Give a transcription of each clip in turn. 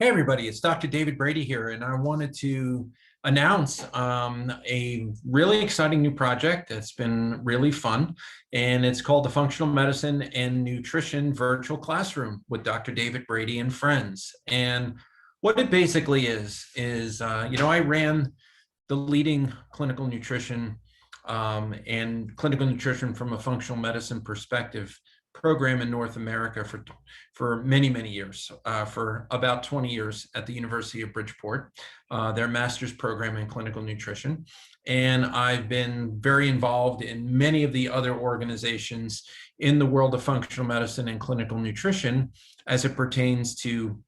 Hey everybody, it's Dr. David Brady here, and I wanted to announce a really exciting new project that's been really fun, and it's called the Functional Medicine and Nutrition Virtual Classroom with Dr. David Brady and Friends. And what it basically is, I ran the leading clinical nutrition and clinical nutrition from a functional medicine perspective program in North America for many years, for about 20 years at the University of Bridgeport, their master's program in clinical nutrition. And I've been very involved in many of the other organizations in the world of functional medicine and clinical nutrition as it pertains to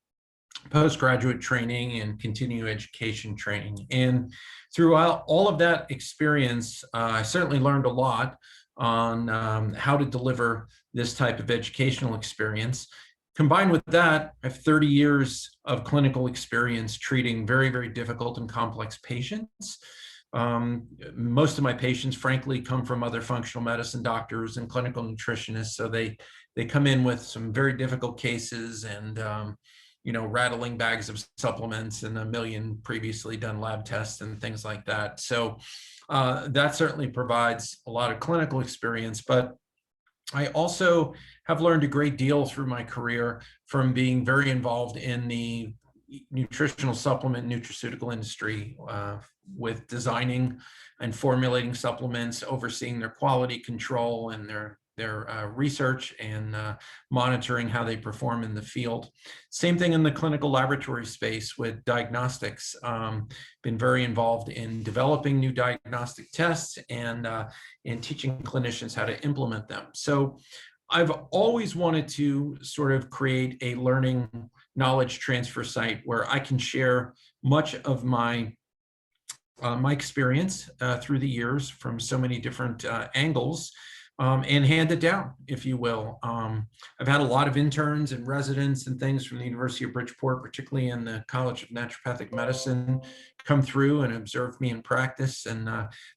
postgraduate training and continuing education training. And throughout all of that experience, I certainly learned a lot on how to deliver this type of educational experience. Combined with that, I have 30 years of clinical experience treating very difficult and complex patients. Most of my patients, frankly, come from other functional medicine doctors and clinical nutritionists. So they come in with some very difficult cases and rattling bags of supplements and a million previously done lab tests and things like that. So that certainly provides a lot of clinical experience, but I also have learned a great deal through my career from being very involved in the nutritional supplement nutraceutical industry, with designing and formulating supplements, overseeing their quality control and their research and monitoring how they perform in the field. Same thing in the clinical laboratory space with diagnostics. Been very involved in developing new diagnostic tests and teaching clinicians how to implement them. So I've always wanted to sort of create a learning knowledge transfer site where I can share much of my experience through the years from so many different angles, and hand it down, if you will. I've had a lot of interns and residents and things from the University of Bridgeport, particularly in the College of Naturopathic Medicine, come through and observe me in practice.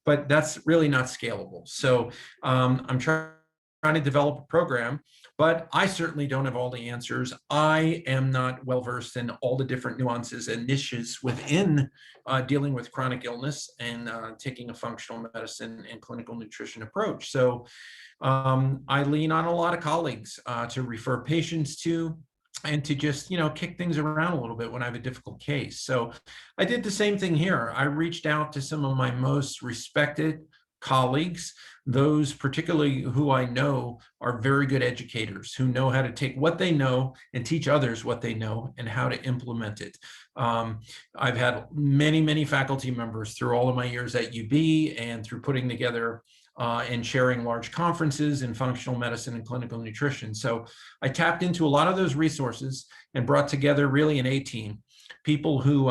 But that's really not scalable. So I'm trying to develop a program, but I certainly don't have all the answers. I am not well versed in all the different nuances and niches within dealing with chronic illness and taking a functional medicine and clinical nutrition approach. So I lean on a lot of colleagues to refer patients to, and to just, kick things around a little bit when I have a difficult case. So I did the same thing here. I reached out to some of my most respected colleagues, those particularly who I know are very good educators, who know how to take what they know and teach others what they know and how to implement it. I've had many faculty members through all of my years at UB and through putting together and sharing large conferences in functional medicine and clinical nutrition. So I tapped into a lot of those resources and brought together really an A-team, people who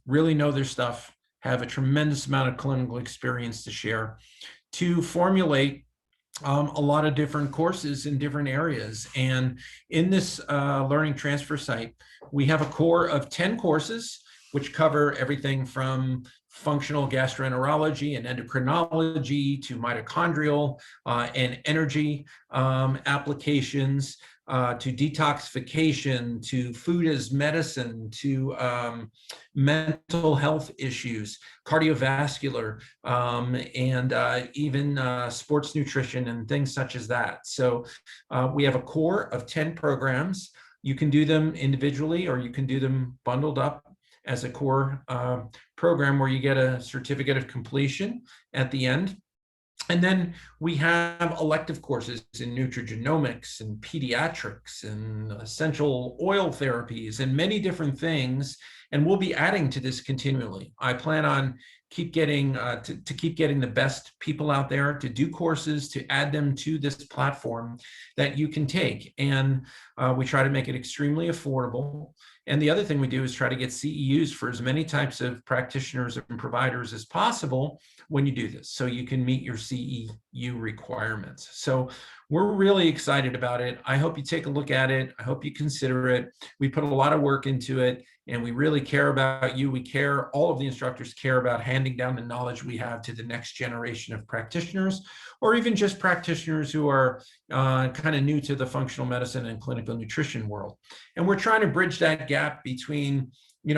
really know their stuff, have a tremendous amount of clinical experience to share, to formulate a lot of different courses in different areas. And in this learning transfer site, we have a core of 10 courses, which cover everything from functional gastroenterology and endocrinology to mitochondrial and energy applications, to detoxification, to food as medicine, to mental health issues, cardiovascular, and even sports nutrition and things such as that. So we have a core of 10 programs. You can do them individually or you can do them bundled up as a core program where you get a certificate of completion at the end. And then we have elective courses in nutrigenomics and pediatrics and essential oil therapies and many different things. And we'll be adding to this continually. I plan on keep getting the best people out there to do courses, to add them to this platform that you can take. And we try to make it extremely affordable. And the other thing we do is try to get CEUs for as many types of practitioners and providers as possible when you do this, so you can meet your CEU requirements. So We're really excited about it. I hope you take a look at it. I hope you consider it. We put a lot of work into it, and we really care about you. We care, all of the instructors care about handing down the knowledge we have to the next generation of practitioners, or even just practitioners who are kind of new to the functional medicine and clinical nutrition world. And we're trying to bridge that gap between,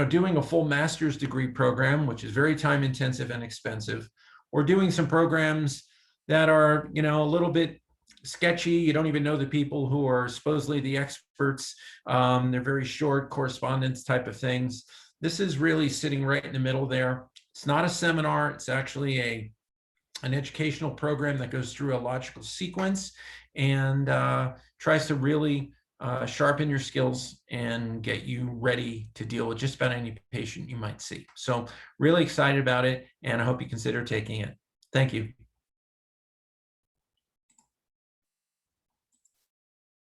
doing a full master's degree program, which is very time intensive and expensive, or doing some programs that are, a little bit sketchy. You don't even know the people who are supposedly the experts. They're very short correspondence type of things. This is really sitting right in the middle there. It's not a seminar. It's actually an educational program that goes through a logical sequence and tries to really sharpen your skills and get you ready to deal with just about any patient you might see. So really excited about it, and I hope you consider taking it. Thank you.